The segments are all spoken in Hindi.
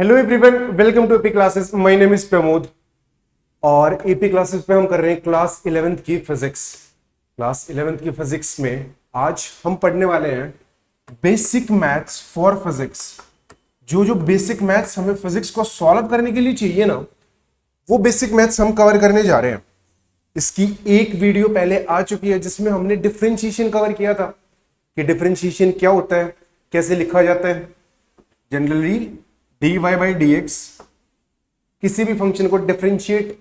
Hello everyone, welcome to AP classes. My name is Pramod और एपी क्लासेस पे हम कर रहे हैं क्लास 11th की फिजिक्स। क्लास 11th की फिजिक्स में आज हम पढ़ने वाले हैं बेसिक मैथ्स फॉर फिजिक्स। जो जो बेसिक मैथ्स हमें फिजिक्स को सॉल्व करने के लिए चाहिए ना, वो बेसिक मैथ्स हम कवर करने जा रहे हैं। इसकी एक वीडियो पहले आ चुकी है जिसमें हमने डिफरेंशिएशन कवर किया था कि डिफरेंशिएशन क्या होता है, कैसे लिखा जाता है। Generally dy by d x, किसी भी फंक्शन को डिफरेंशिएट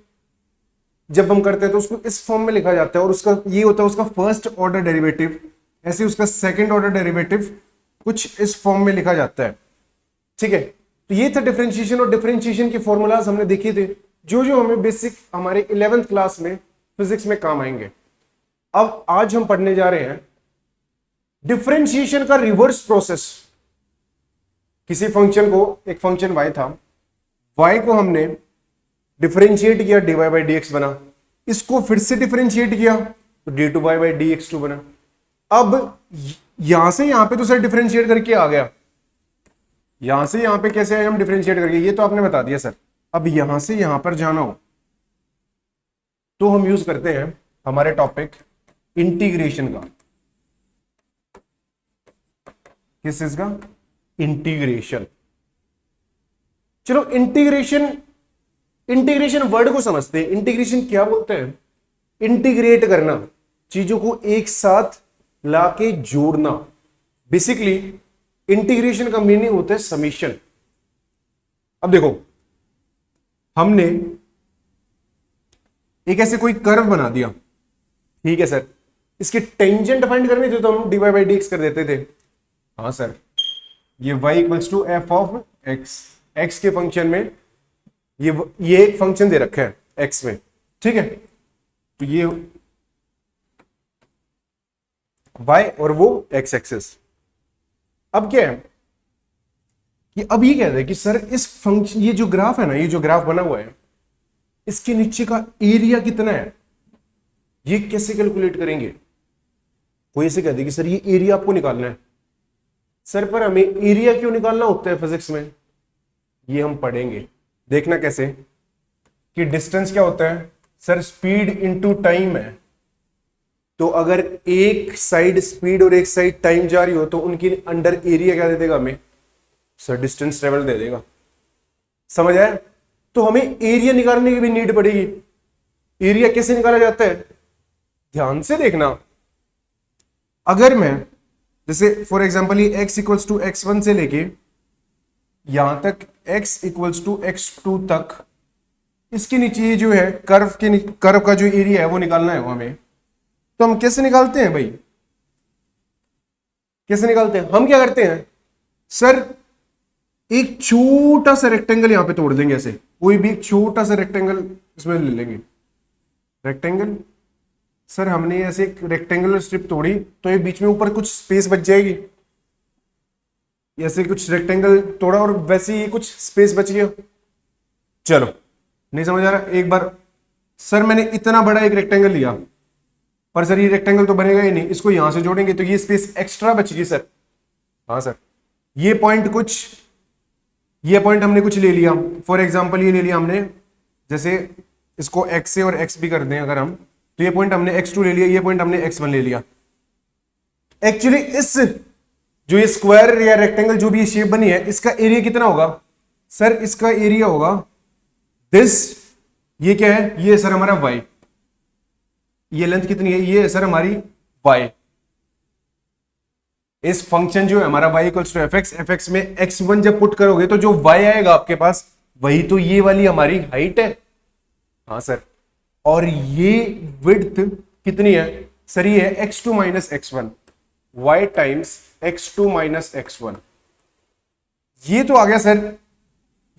जब हम करते हैं तो उसको इस फॉर्म में लिखा जाता है और उसका ये होता है उसका फर्स्ट ऑर्डर डेरिवेटिव। ऐसे उसका सेकंड ऑर्डर डेरिवेटिव कुछ इस फॉर्म में लिखा जाता है। ठीक है, तो ये था डिफरेंशिएशन और डिफरेंशिएशन के फॉर्मूलाज हमने देखे थे जो जो हमें बेसिक हमारे 11th क्लास में फिजिक्स में काम आएंगे। अब आज हम पढ़ने जा रहे हैं डिफरेंशिएशन का रिवर्स प्रोसेस। किसी फंक्शन को, एक फंक्शन y था, y को हमने डिफरेंशिएट किया, dy बाई डी एक्स बना। इसको फिर से डिफरेंशिएट किया तो d two y by d x two बना। अब यहां से यहां पे तो सर डिफरेंशिएट करके आ गया, यहां से यहां पे कैसे आए हम डिफरेंशिएट करके, ये तो आपने बता दिया सर। अब यहां से यहां पर जाना हो तो हम यूज करते हैं हमारे टॉपिक इंटीग्रेशन का। किस चीज का? इंटीग्रेशन। चलो इंटीग्रेशन वर्ड को समझते हैं। इंटीग्रेशन क्या बोलते हैं? इंटीग्रेट करना, चीजों को एक साथ लाके जोड़ना। बेसिकली इंटीग्रेशन का मीनिंग होता है समीशन। अब देखो, हमने एक ऐसे कोई कर्व बना दिया, ठीक है सर, इसके टेंजेंट फाइंड करने थे तो हम d y by d x कर देते थे। हाँ सर, ये y equals to f of x, x के फंक्शन में ये एक फंक्शन दे रखा है x में, ठीक है। तो ये y और वो x एक्सिस। अब क्या है कि अब ये कहते हैं कि सर इस फंक्शन, ये जो ग्राफ है ना, ये जो ग्राफ बना हुआ है, इसके नीचे का एरिया कितना है, ये कैसे कैलकुलेट करेंगे। कोई ऐसे कहते हैं कि सर ये एरिया आपको निकालना है। सर पर हमें एरिया क्यों निकालना होता है फिजिक्स में, ये हम पढ़ेंगे। देखना कैसे कि डिस्टेंस क्या होता है सर, स्पीड इनटू टाइम है। तो अगर एक साइड स्पीड और एक साइड टाइम जा रही हो तो उनकी अंडर एरिया क्या दे देगा हमें सर? डिस्टेंस ट्रेवल दे देगा। समझ आया? तो हमें एरिया निकालने की भी नीड पड़ेगी। एरिया कैसे निकाला जाता है, ध्यान से देखना। अगर मैं जैसे फॉर एग्जांपल ये x इक्वल्स टू x1 से लेके यहां तक x इक्वल्स टू x2 तक, इसके नीचे ये जो है कर्व का जो एरिया है वो निकालना है वो हमें। तो हम कैसे निकालते हैं भाई, कैसे निकालते हैं? हम क्या करते हैं सर, एक छोटा सा रेक्टेंगल यहां पे तोड़ देंगे। ऐसे कोई भी एक छोटा सा रेक्टेंगल इसमें ले लेंगे। रेक्टेंगल सर, हमने ऐसे एक रेक्टेंगुलर स्ट्रिप तोड़ी तो ये बीच में ऊपर कुछ स्पेस बच जाएगी। ऐसे कुछ रेक्टेंगल तोड़ा और वैसे ही कुछ स्पेस बच गया। चलो, नहीं समझ आ रहा? एक बार सर मैंने इतना बड़ा एक रेक्टेंगल लिया, पर सर ये रेक्टेंगल तो बनेगा ही नहीं, इसको यहां से जोड़ेंगे तो ये स्पेस एक्स्ट्रा बच गई सर। हाँ सर, ये पॉइंट हमने कुछ ले लिया। फॉर एग्जाम्पल ये ले लिया हमने, जैसे इसको एक्स से और एक्स भी कर दें अगर हम, तो ये पॉइंट हमने x2 ले लिया, ये पॉइंट हमने x1 ले लिया। एक्चुअली इस जो ये स्क्वायर या रेक्टेंगल जो भी ये शेप बनी है, इसका एरिया कितना होगा सर? इसका एरिया होगा दिस। ये क्या है? ये सर हमारा y। ये लेंथ कितनी है? ये सर हमारी y। इस फंक्शन जो है हमारा y equals to f x में x1 जब पुट करोगे तो जो y आएगा आपके पास, वही तो ये वाली हमारी हाइट है। हाँ सर, और ये विड्थ कितनी है सर? ये है x2 minus x1, y times x2 minus x1। ये तो आ गया सर,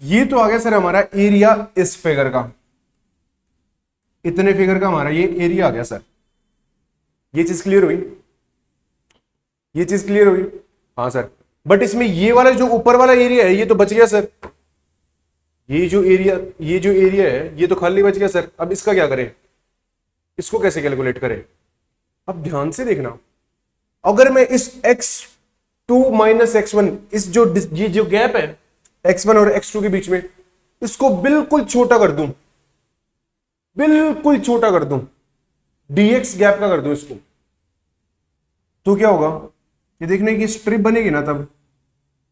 ये तो आ गया सर हमारा एरिया इस फिगर का। इतने फिगर का हमारा ये एरिया आ गया सर। ये चीज क्लियर हुई? ये चीज क्लियर हुई? हाँ सर, बट इसमें ये वाला जो ऊपर वाला एरिया है ये तो बच गया सर। ये जो एरिया है ये तो खाली बच गया सर। अब इसका क्या करें, इसको कैसे कैलकुलेट करें? अब ध्यान से देखना, अगर मैं इस x2 माइनस x1, इस जो ये जो गैप है x1 और x2 के बीच में, इसको बिल्कुल छोटा कर दूं, बिल्कुल छोटा कर दूं, dx गैप का कर दूं इसको, तो क्या होगा, ये देखने की स्ट्रिप बनेगी ना तब,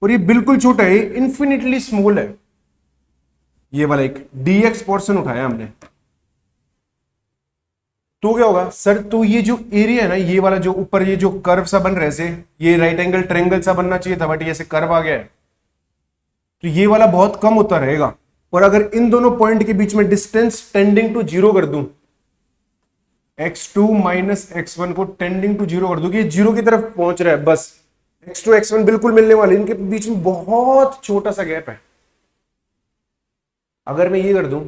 और ये बिल्कुल छोटा है, इंफिनिटली स्मॉल है, ये वाला एक dx पोर्शन उठाया हमने, तो क्या होगा सर, तो ये जो एरिया है ना, ये वाला जो ऊपर ये जो कर्व सा बन रहा है, से ये राइट एंगल ट्रायंगल सा बनना चाहिए था, बट ये ऐसे कर्व आ गया है, तो ये वाला बहुत कम होता रहेगा। और अगर इन दोनों पॉइंट के बीच में डिस्टेंस टेंडिंग टू जीरो कर दूं, x2 माइनस x1 को टेंडिंग टू जीरो कर दूं, कि ये जीरो की तरफ पहुंच रहा है, बस x2 x1 बिल्कुल मिलने वाले, इनके बीच में बहुत छोटा सा गैप है। अगर मैं ये कर दूं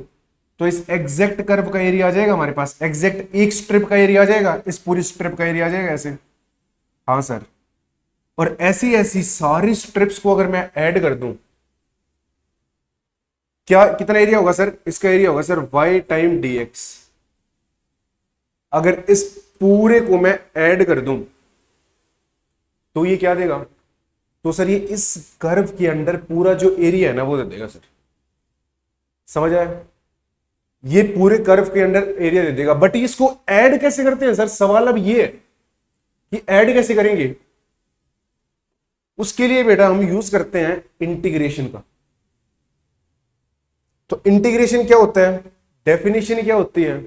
तो इस एग्जैक्ट कर्व का एरिया आ जाएगा हमारे पास, एग्जैक्ट एक स्ट्रिप का एरिया आ जाएगा, इस पूरी स्ट्रिप का एरिया आ जाएगा ऐसे। हाँ सर, और ऐसी ऐसी सारी स्ट्रिप्स को अगर मैं ऐड कर दूं, क्या कितना एरिया होगा सर, इसका एरिया होगा सर y टाइम dx। अगर इस पूरे को मैं ऐड कर दूं तो ये क्या देगा, तो सर ये इस कर्व के अंदर पूरा जो एरिया है ना वो दे देगा सर, समझ आया, ये पूरे कर्व के अंदर एरिया दे देगा। बट इसको ऐड कैसे करते हैं सर, सवाल अब ये है कि ऐड कैसे करेंगे। उसके लिए बेटा हम यूज करते हैं इंटीग्रेशन का। तो इंटीग्रेशन क्या होता है, डेफिनेशन क्या होती है,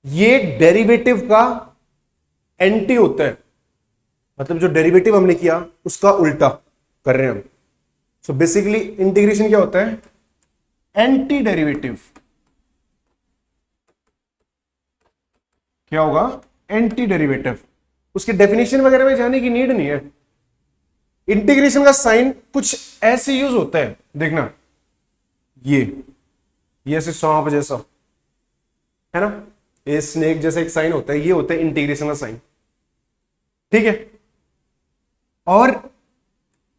ये डेरिवेटिव का एंटी होता है, मतलब जो डेरिवेटिव हमने किया उसका उल्टा कर रहे हैं हम। सो बेसिकली इंटीग्रेशन क्या होता है, एंटी डेरिवेटिव। क्या होगा, एंटी डेरिवेटिव। उसके डेफिनेशन वगैरह में जाने की नीड नहीं है। इंटीग्रेशन का साइन कुछ ऐसे यूज होता है, देखना ये ऐसे सांप जैसा है ना, ये स्नेक जैसा एक साइन होता है, ये होता है इंटीग्रेशन का साइन, ठीक है। और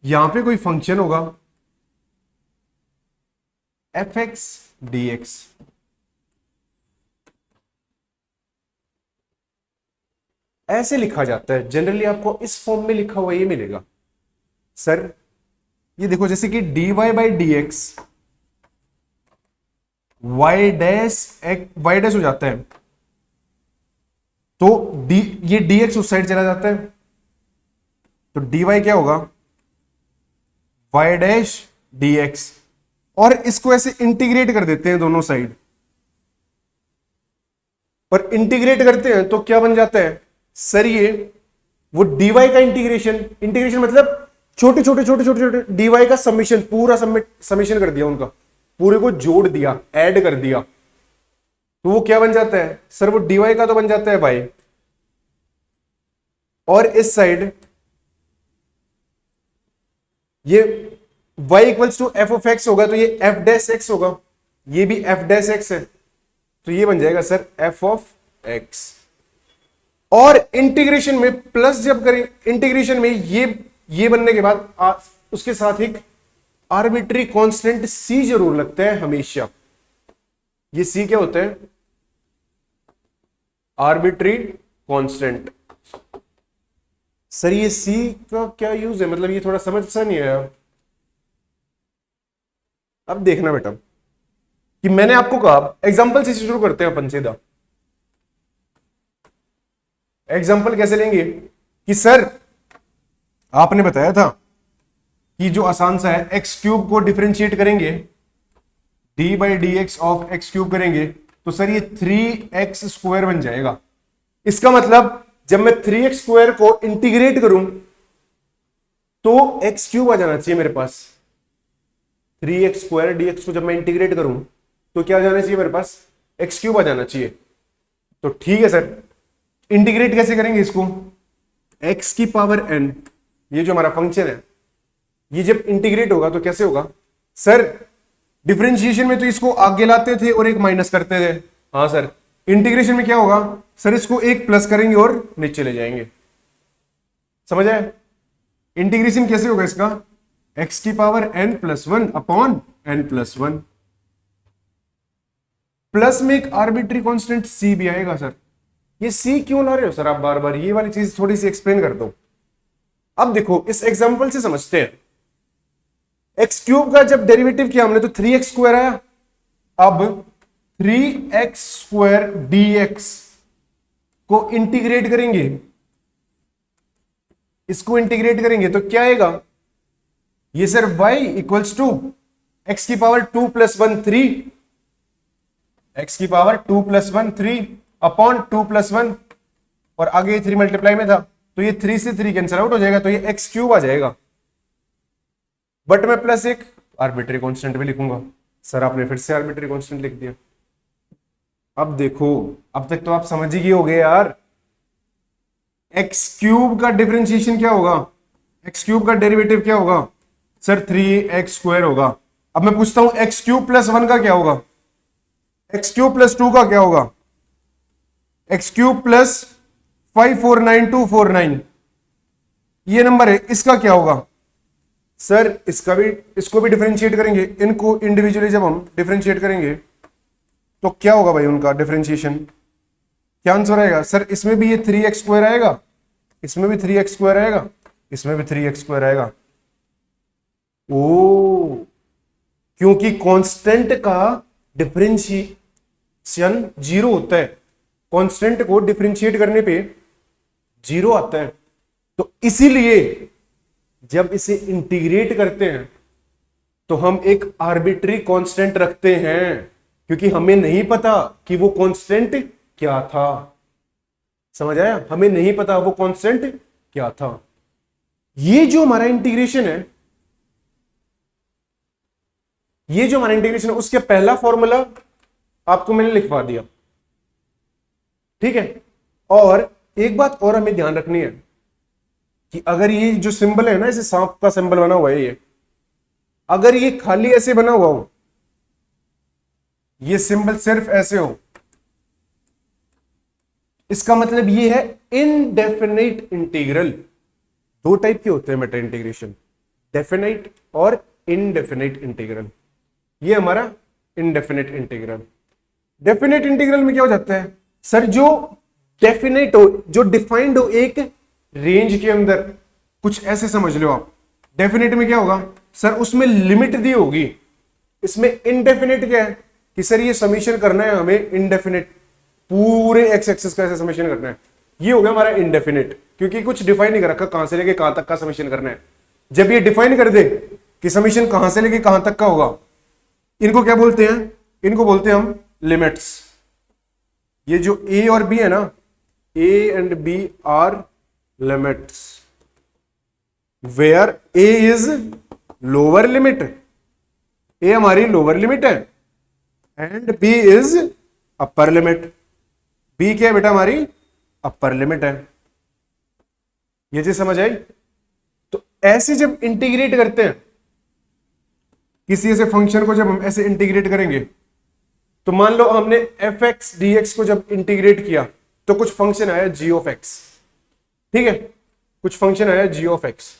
यहां पे कोई फंक्शन होगा fx dx, ऐसे लिखा जाता है जनरली, आपको इस फॉर्म में लिखा हुआ ये मिलेगा सर। ये देखो जैसे कि dy by d x y dash हो जाता है, तो ये dx उस साइड चला जाता है, तो dy क्या होगा, y डैश dx, और इसको ऐसे इंटीग्रेट कर देते हैं दोनों साइड, और इंटीग्रेट करते हैं तो क्या बन जाता है सर, ये वो dy का इंटीग्रेशन मतलब छोटे छोटे छोटे छोटे छोटे dy का समीशन, पूरा समीशन कर दिया उनका, पूरे को जोड़ दिया, ऐड कर दिया, तो वो क्या बन जाता है सर, वो dy का तो बन जाता है y, और इस साइड ये y equals to f of x होगा, तो ये एफ डैश एक्स होगा, ये भी एफ डैश एक्स है, तो ये बन जाएगा सर एफ ऑफ एक्स। और इंटीग्रेशन में प्लस जब करें, इंटीग्रेशन में ये बनने के बाद उसके साथ एक आर्बिट्री कांस्टेंट c जरूर लगता है हमेशा। ये c क्या होता है, आर्बिट्री कांस्टेंट। सर ये c का क्या यूज है, मतलब ये थोड़ा समझ सा नहीं आया। अब देखना बेटा कि मैंने आपको कहा एग्जांपल से शुरू करते हैं अपन सीधा। एग्जांपल कैसे लेंगे कि सर आपने बताया था कि जो आसान सा है, एक्स क्यूब को डिफरेंशिएट करेंगे, D by d x of x cube करेंगे, तो सर ये 3x स्क्वायर बन जाएगा। इसका मतलब जब मैं 3x स्क्वायर को इंटीग्रेट करूं तो एक्स क्यूब आ जाना चाहिए मेरे पास। 3x स्क्वायर dx को जब मैं इंटीग्रेट करूं तो क्या आ जाना चाहिए मेरे पास, एक्स क्यूब आ जाना चाहिए। तो ठीक है सर, इंटीग्रेट कैसे करेंगे इसको, x की पावर n, ये जो हमारा फंक्शन है, ये जब इंटीग्रेट होगा तो कैसे होगा सर, डिफरेंशिएशन में तो इसको आगे लाते थे और एक माइनस करते थे। हाँ सर, इंटीग्रेशन में क्या होगा सर, इसको एक प्लस करेंगे और नीचे ले जाएंगे। समझ आए, इंटीग्रेशन कैसे होगा इसका, x की power n plus 1 upon n plus 1, plus में एक आर्बिट्री कांस्टेंट c भी आएगा। सर ये c क्यों ला रहे हो सर आप बार बार, ये वाली चीज थोड़ी सी एक्सप्लेन कर दो। अब देखो इस एग्जांपल से समझते हैं। एक्स क्यूब का जब डेरिवेटिव किया हमने तो 3x स्क्वायर आया। अब 3x स्क्वायर dx को इंटीग्रेट करेंगे, इसको इंटीग्रेट करेंगे तो क्या आएगा, ये sir y equals to x की पावर 2 + 1 3, एक्स की पावर 2 + 1 3 अपॉन 2 + 1 और आगे 3 मल्टीप्लाई में था तो ये 3 से 3 कैंसिल आउट हो जाएगा तो ये एक्स क्यूब आ जाएगा। बट मैं प्लस एक आर्बिट्री कांस्टेंट भी लिखूंगा। सर आपने फिर से आर्बिट्री कांस्टेंट लिख दिया। अब देखो, अब तक तो आप समझ ही गए होगे यार, एक्स क्यूब का डिफरेंशिएशन क्या होगा, एक्स क्यूब का डेरिवेटिव क्या होगा सर 3x स्क्वायर होगा। अब मैं पूछता हूं एक्स क्यूब + 1 का क्या होगा, एक्स क्यूब + 2 का क्या होगा, एक्स क्यूब + 549249 ये नंबर है, इसका क्या होगा सर, इसका भी, इसको भी डिफरेंशिएट करेंगे, इनको इंडिविजुअली जब हम डिफरेंशिएट करेंगे तो क्या होगा भाई उनका डिफरेंशिएशन, क्या आंसर आएगा सर, इसमें भी ये 3x स्क्वायर आएगा, इसमें भी 3x स्क्वायर आएगा, इसमें भी 3x स्क्वायर आएगा। ओ, क्योंकि कांस्टेंट का डिफरेंशिएशन 0 होता है, कांस्टेंट को डिफरेंशिएट करने पे 0 आता है, तो इसीलिए जब इसे इंटीग्रेट करते हैं तो हम एक आर्बिट्री कांस्टेंट रखते हैं, क्योंकि हमें नहीं पता कि वो कांस्टेंट क्या था। समझ आया, हमें नहीं पता वो कांस्टेंट क्या था। ये जो हमारा इंटीग्रेशन है, ये जो हमारा इंटीग्रेशन है उसके पहला फॉर्मूला आपको मैंने लिखवा दिया, ठीक है। और एक बात और हमें ध्यान रखनी है कि अगर ये जो सिंबल है ना, इसे सांप का सिंबल बना हुआ है, ये अगर ये खाली ऐसे बना हुआ हो, ये सिंबल सिर्फ ऐसे हो, इसका मतलब ये है इनडेफिनेट इंटीग्रल। दो टाइप के होते हैं मेटा इंटीग्रेशन, डेफिनेट और इनडेफिनेट इंटीग्रल। ये हमारा इनडेफिनेट इंटीग्रल। डेफिनेट इंटीग्रल में क्या हो जाता है सर, जो डेफिनेट हो, जो डिफाइंड हो एक रेंज के अंदर, कुछ ऐसे समझ लो आप। डेफिनेट में क्या होगा सर, उसमें लिमिट दी होगी। इसमें इनडेफिनेट क्या है कि सर ये समीशन करना है हमें इनडेफिनेट, पूरे एक्स एक्सिस का ऐसे समीशन करना है, ये हो गया हमारा इनडेफिनेट, क्योंकि कुछ डिफाइन नहीं कर रखा कहां से लेके कहां तक का समीशन करना है। जब ये डिफाइन कर दे कि समीशन कहां से लेके कहां तक का होगा, इनको क्या बोलते हैं, इनको बोलते हैं हम लिमिट्स। ये जो ए और बी है ना, A and B are limits, where A is lower limit, A हमारी लोअर लिमिट है and B is upper limit. B क्या है बेटा, हमारी अपर लिमिट है। ये चीज समझ आई। तो ऐसे जब इंटीग्रेट करते हैं किसी ऐसे फंक्शन को, जब हम ऐसे इंटीग्रेट करेंगे तो मान लो हमने एफ एक्स डी एक्स को जब इंटीग्रेट किया तो कुछ फंक्शन आया जी ऑफ एक्स, ठीक है, कुछ फंक्शन आया जी ऑफ एक्स।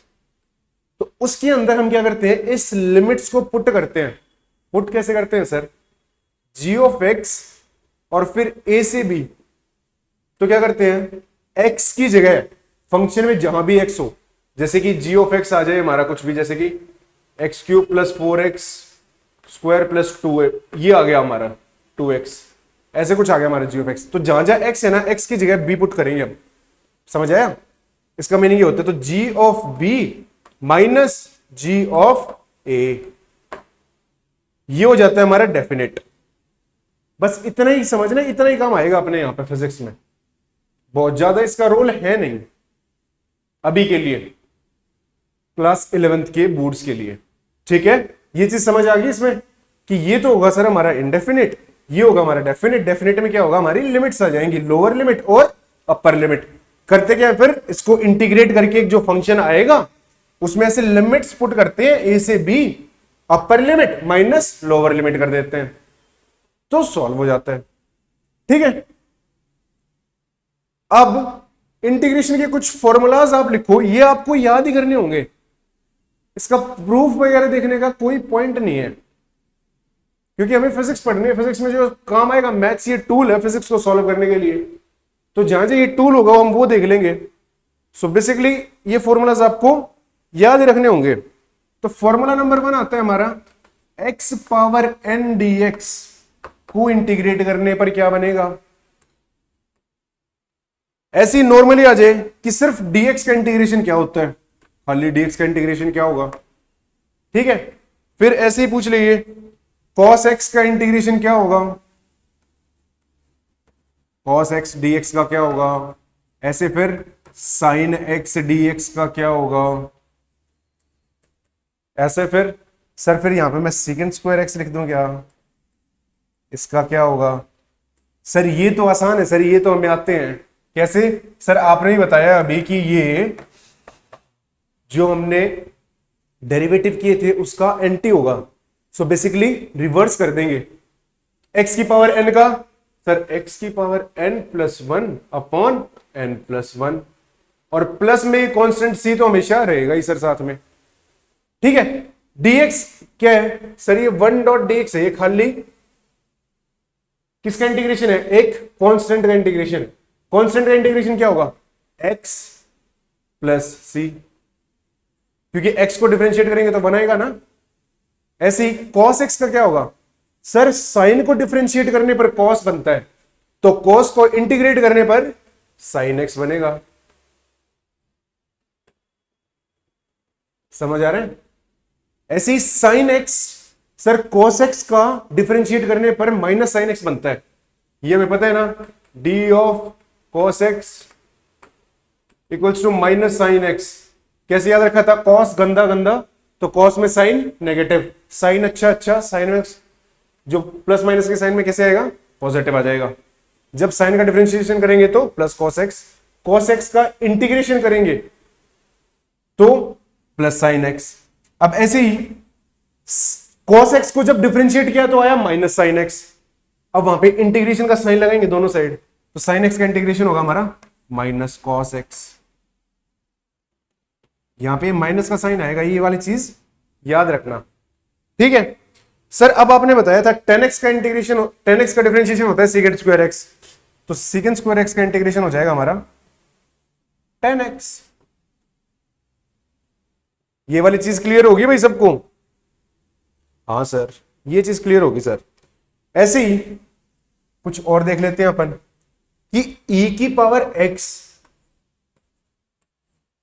तो उसके अंदर हम क्या करते हैं, इस लिमिट्स को पुट करते हैं। पुट कैसे करते हैं सर, जी ऑफ एक्स और फिर ए से बी, तो क्या करते हैं, एक्स की जगह फंक्शन में जहां भी एक्स हो, जैसे कि जी ऑफ एक्स आ जाए हमारा कुछ भी, जैसे कि एक्स क्यूब + 4x स्क्वायर + 2, ये आ गया हमारा 2x, ऐसे कुछ आ गया हमारा जी ऑफ एक्स। तो जहां जहां एक्स है ना, एक्स की जगह बी पुट करेंगे अब। समझ आया, इसका मीनिंग ये होता है, तो G of B minus G of A, ये हो जाता है हमारा डेफिनेट। बस इतना ही समझना, इतना ही काम आएगा अपने यहां पे फिजिक्स में, बहुत ज्यादा इसका रोल है नहीं अभी के लिए, क्लास 11th के बोर्ड्स के लिए, ठीक है। ये चीज समझ आ गई इसमें कि ये तो होगा सर हमारा इंडेफिनिट, ये होगा हमारा डेफिनेट। डेफिनेट में क्या होगा, हमारी लिमिट्स आ जाएंगी, लोअर लिमिट और अपर लिमिट। करते क्या है फिर, इसको इंटीग्रेट करके एक जो फंक्शन आएगा उसमें ऐसे लिमिट्स पुट करते हैं, ए से B, upper limit minus lower limit कर देते हैं, तो सॉल्व हो जाता है, ठीक है। अब इंटीग्रेशन के कुछ फॉर्मूलाज आप लिखो, ये आपको याद ही करने होंगे, इसका प्रूफ वगैरह देखने का कोई पॉइंट नहीं है, क्योंकि हमें फिजिक्स पढ़नी है। फिजिक्स में जो काम आएगा, मैथ्स ये टूल है फिजिक्स को सॉल्व करने के लिए, तो जहां जहां ये टूल होगा हम वो देख लेंगे। सो बेसिकली ये फॉर्मूलाज आपको याद ही रखने होंगे, तो फॉर्मूला नंबर 1 आता है हमारा x पावर n dx को इंटीग्रेट करने पर क्या बनेगा। ऐसी नॉर्मली आ जाए कि सिर्फ dx का इंटीग्रेशन क्या होता है, खाली dx का इंटीग्रेशन क्या होगा, ठीक है। फिर ऐसे ही पूछ लीजिए cos x का इंटीग्रेशन क्या होगा, cos x dx का क्या होगा। ऐसे फिर sin x dx का क्या होगा। ऐसे फिर सर फिर यहां पे मैं सेकेंड स्क्वायर x लिख दूं क्या, इसका क्या होगा। सर ये तो आसान है सर, ये तो हमें आते हैं। कैसे सर, आपने ही बताया अभी कि ये जो हमने डेरिवेटिव किए थे उसका एंटी होगा, सो बेसिकली रिवर्स कर देंगे। x की पावर n का सर x की power n plus 1 upon n plus 1, और प्लस में कांस्टेंट c तो हमेशा रहेगा ही सर साथ में, ठीक है। dx क्या है सर, ये 1 डॉट dx है, ये खाली किसका इंटीग्रेशन है, एक कांस्टेंट का इंटीग्रेशन। कांस्टेंट का इंटीग्रेशन क्या होगा, x प्लस c, क्योंकि x को डिफरेंशिएट करेंगे तो बनाएगा ना। ऐसे ही cos x का क्या होगा सर, साइन को डिफरेंशिएट करने पर cos बनता है, तो cos को इंटीग्रेट करने पर sin x बनेगा। समझ आ रहा है। ऐसे ही sin x sir cos x का डिफरेंशिएट करने पर माइनस साइन x बनता है, ये हमें पता है ना। d of cos x equals to minus sine x। कैसे याद रखा था, cos गंदा गंदा तो cos में साइन नेगेटिव, साइन अच्छा अच्छा, साइन x जो प्लस माइनस के साइन में कैसे आएगा, पॉजिटिव आ जाएगा। जब साइन का डिफरेंशिएशन करेंगे तो प्लस cos x का इंटीग्रेशन करेंगे तो प्लस साइन x। अब ऐसे ही cos x को जब डिफरेंशिएट किया तो आया माइनस साइन x। अब वहां पे इंटीग्रेशन का साइन लगाएंगे दोनों साइड, तो साइन x का इंटीग्रेशन होगा हमारा माइनस cos x। यहां पे माइनस का साइन आएगा, ये वाली चीज याद रखना, ठीक है। सर अब आपने बताया था 10x का इंटीग्रेशन, 10x का डिफरेंशिएशन होता है सेकंड स्क्वायर x, तो सेकंड स्क्वायर x का इंटीग्रेशन हो जाएगा हमारा 10x। ये वाली चीज क्लियर होगी भाई सबको, हाँ सर ये चीज क्लियर होगी सर। ऐसे ही कुछ और देख लेते हैं अपन कि e की पावर x,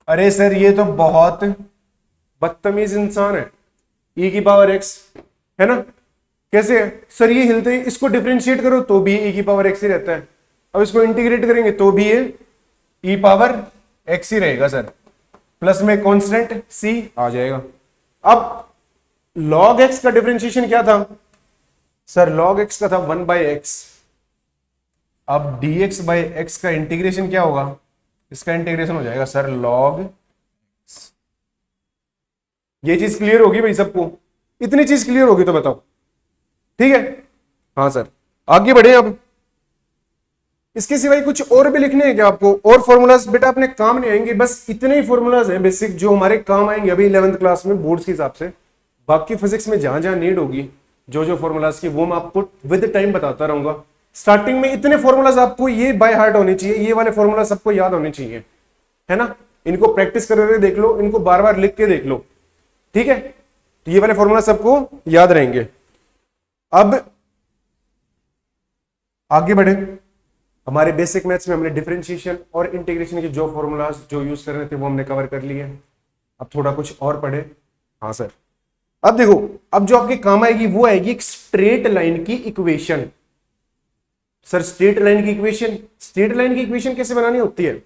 अरे सर ये तो बहुत बदतमीज इंसान है, e की पावर x है ना। कैसे है सर, ये हिलते ही इसको डिफरेंशिएट करो तो भी e की पावर x ही रहता है, अब इसको इंटीग्रेट करेंगे तो भी ये e पावर x ही रहेगा सर, प्लस में कांस्टेंट c आ जाएगा। अब log x का डिफरेंशिएशन क्या था सर, log x का था 1/x। अब dx बाई x का इंटीग्रेशन क्या होगा, इसका इंटीग्रेशन हो जाएगा सर log x। ये चीज क्लियर होगी भाई सबको, इतनी चीज क्लियर होगी तो बताओ, ठीक है। हाँ सर आगे बढ़े। अब इसके सिवाय कुछ और भी लिखने हैं क्या आपको, और फॉर्मूलाज बेटा अपने काम नहीं आएंगे, बस इतने ही फॉर्मूलाज हैं बेसिक जो हमारे काम आएंगे अभी 11th क्लास में बोर्ड्स के हिसाब से। बाकी फिजिक्स में जहां जहां नीड होगी जो जो फॉर्मूलाज की, वो मैं आपको विद टाइम बताता रहूंगा। स्टार्टिंग में इतने फॉर्मूलाज आपको ये बाय हार्ट होने चाहिए, ये वाले फॉर्मूला सबको याद होने चाहिए, है ना। इनको प्रैक्टिस करके देख लो, इनको बार बार लिख के देख लो, ठीक है। तो ये वाले फॉर्मूला सबको याद रहेंगे। अब आगे बढ़े, हमारे बेसिक मैथ्स में हमने डिफरेंशिएशन और इंटीग्रेशन के जो फॉर्मूलाज जो यूज कर रहे थे वो हमने कवर कर लिए। अब थोड़ा कुछ और पढ़े। हाँ सर अब देखो, अब जो आपके काम आएगी वो आएगी एक स्ट्रेट लाइन की इक्वेशन। सर स्ट्रेट लाइन की इक्वेशन, स्ट्रेट लाइन की इक्वेशन कैसे बनानी होती है,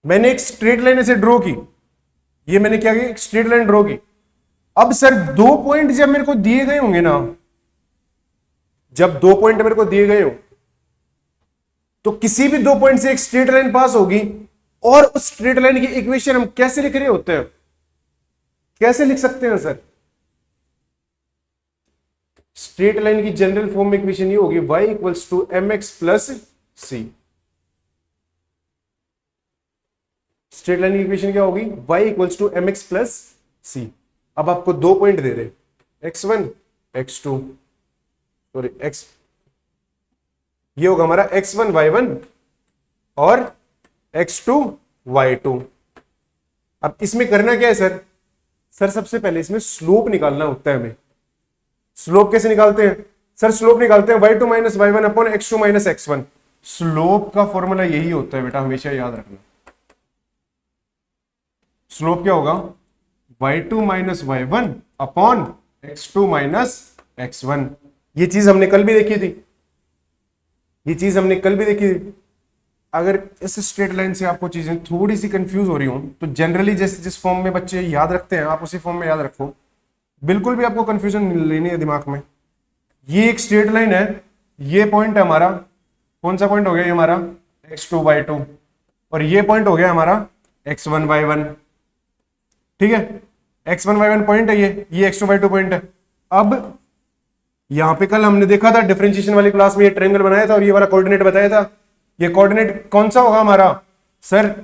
मैंने एक स्ट्रेट लाइन ऐसे ड्रॉ की, ये मैंने क्या किया, एक स्ट्रेट लाइन ड्रॉ की। अब सर दो पॉइंट जब मेरे को दिए गए होंगे ना, जब दो पॉइंट मेरे को दिए गए हो तो किसी भी दो पॉइंट से एक स्ट्रेट लाइन पास होगी, और उस स्ट्रेट लाइन की इक्वेशन हम कैसे लिख रहे होते हैं, कैसे लिख सकते हैं सर। स्ट्रेट लाइन की जनरल फॉर्म में इक्वेशन ये होगी y equals to mx plus c। Straight line की इक्वेशन क्या होगी, y equals to mx plus c। अब आपको दो पॉइंट दे दे, x1 x2, सॉरी x, ये होगा हमारा x1 y1 और x2 y2। अब इसमें करना क्या है सर? सर सबसे पहले इसमें स्लोप निकालना होता है हमें। स्लोप कैसे निकालते हैं सर? स्लोप निकालते हैं y2 minus y one upon x2 minus x1। Slope का फॉर्मूला यही होता है बेटा, हमेशा याद रखना। स्लोप क्या होगा? y2 minus y one upon x2 minus x1। ये चीज हमने कल भी देखी थी, ये चीज हमने कल भी देखी थी। अगर इस स्ट्रेट लाइन से आपको चीजें थोड़ी सी कंफ्यूज हो रही हो तो जनरली जिस फॉर्म में बच्चे याद रखते हैं आप उसी फॉर्म में याद रखो, बिल्कुल भी आपको कंफ्यूजन लेनी है दिमाग में। ये एक स्ट्रेट लाइन है, ये पॉइंट है हमारा, कौन सा पॉइंट हो गया ये हमारा? x2 y2, और ये पॉइंट हो गया हमारा x1 y1। ठीक है, x1 y1 पॉइंट है ये x2 y2 पॉइंट है। अब यहां पे कल हमने देखा था डिफरेंशिएशन वाली क्लास में, ये ट्रायंगल बनाया था और ये वाला कोऑर्डिनेट बताया था। ये कोऑर्डिनेट कौन सा होगा हमारा? सर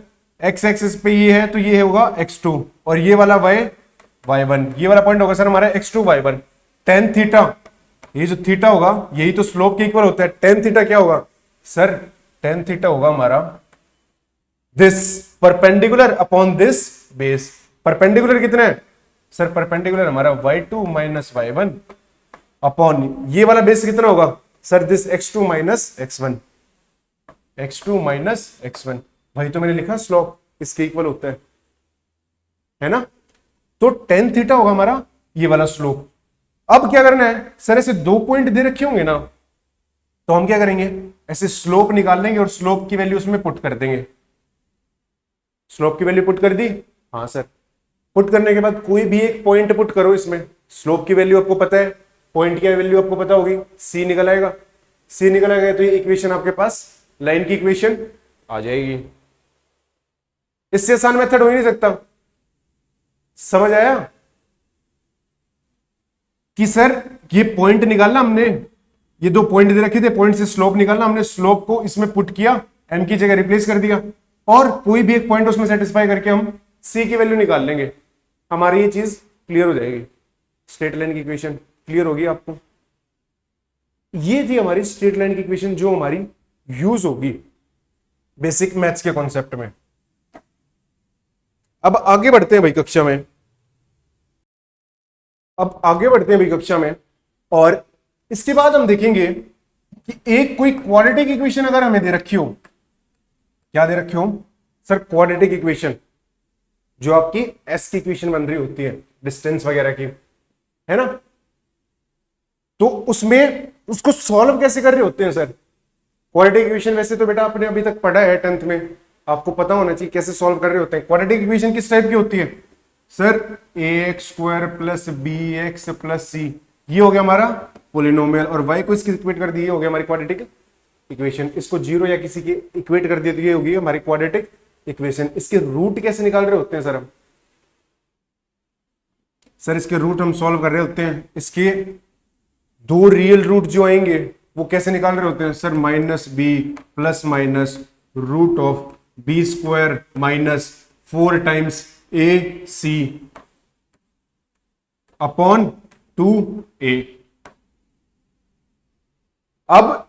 x एक्सिस पे ये है तो ये होगा x2, और ये वाला y1, ये वाला पॉइंट होगा सर हमारा x2 y1। tan थीटा, ये जो थीटा होगा यही तो स्लोप के इक्वल होता है। tan थीटा क्या होगा सर? tan थीटा होगा हमारा this perpendicular upon this base. Perpendicular कितना है सर? परपेंडिकुलर हमारा y2 माइनस y1 अपॉन ये वाला बेस कितना होगा sir? This x2 minus x1, x2 minus x1। भाई तो मैंने लिखा स्लोप इसके इक्वल होता है ना? तो tan थीटा होगा हमारा ये वाला स्लोप। अब क्या करना है सर? ऐसे दो पॉइंट दे रखे होंगे ना, तो हम क्या करेंगे? ऐसे स्लोप निकाल लेंगे और स्लोप की वैल्यू उसमें पुट कर देंगे। स्लोप की वैल्यू पुट कर दी? हाँ सर। पुट करने के बाद कोई भी एक पॉइंट पुट करो इसमें। स्लोप की वैल्यू आपको पता है, पॉइंट की वैल्यू आपको पता होगी, सी निकल आएगा। सी निकल आएगा तो ये इक्वेशन आपके पास, लाइन की इक्वेशन आ जाएगी। इससे आसान मेथड हो ही नहीं सकता। समझ आया कि सर ये पॉइंट निकालना हमने, ये दो पॉइंट दे रखे थे, पॉइंट से स्लोप निकालना, हमने स्लोप को इसमें पुट किया, एम की जगह रिप्लेस कर दिया, और कोई भी एक पॉइंट उसमें सेटिस्फाई करके हम सी की वैल्यू निकाल लेंगे। हमारी ये चीज क्लियर हो जाएगी, स्ट्रेट लाइन की इक्वेशन क्लियर होगी आपको। ये थी हमारी स्ट्रेट लाइन की इक्वेशन जो हमारी यूज होगी बेसिक मैथ्स के कॉन्सेप्ट में। अब आगे बढ़ते हैं भाई कक्षा में, अब आगे बढ़ते हैं भाई कक्षा में, और इसके बाद हम देखेंगे कि एक कोई क्वाड्रेटिक इक्वेशन अगर हमें दे रखी हो, क्या दे रखी हो सर? क्वाड्रेटिक इक्वेशन, जो आपकी एस की इक्वेशन बन रही होती है डिस्टेंस वगैरह की, है ना? तो उसमें उसको सॉल्व कैसे कर रहे होते हैं सर? क्वाड्रेटिक इक्वेशन वैसे तो बेटा आपने अभी तक पढ़ा है 10th में, आपको पता होना चाहिए कैसे सॉल्व कर रहे होते हैं। क्वाड्रेटिक इक्वेशन किस टाइप की होती है sir? ax square plus bx plus c, ये हो गया हमारा पोलिनोमियल, और y को इसकी इक्वेट कर दी, ये हो गया हमारी क्वाड्रेटिक इक्वेशन। इसको जीरो या किसी की इक्वेट कर दिया तो ये होगी हमारी क्वाड्रेटिक इक्वेशन। इसके रूट कैसे निकाल रहे होते हैं सर हम? सर इसके रूट हम सॉल्व कर रहे होते हैं, इसके दो रियल रूट जो आएंगे वो कैसे निकाल रहे होते हैं sir? Minus b plus minus root of b square minus 4 times a c upon 2a। अब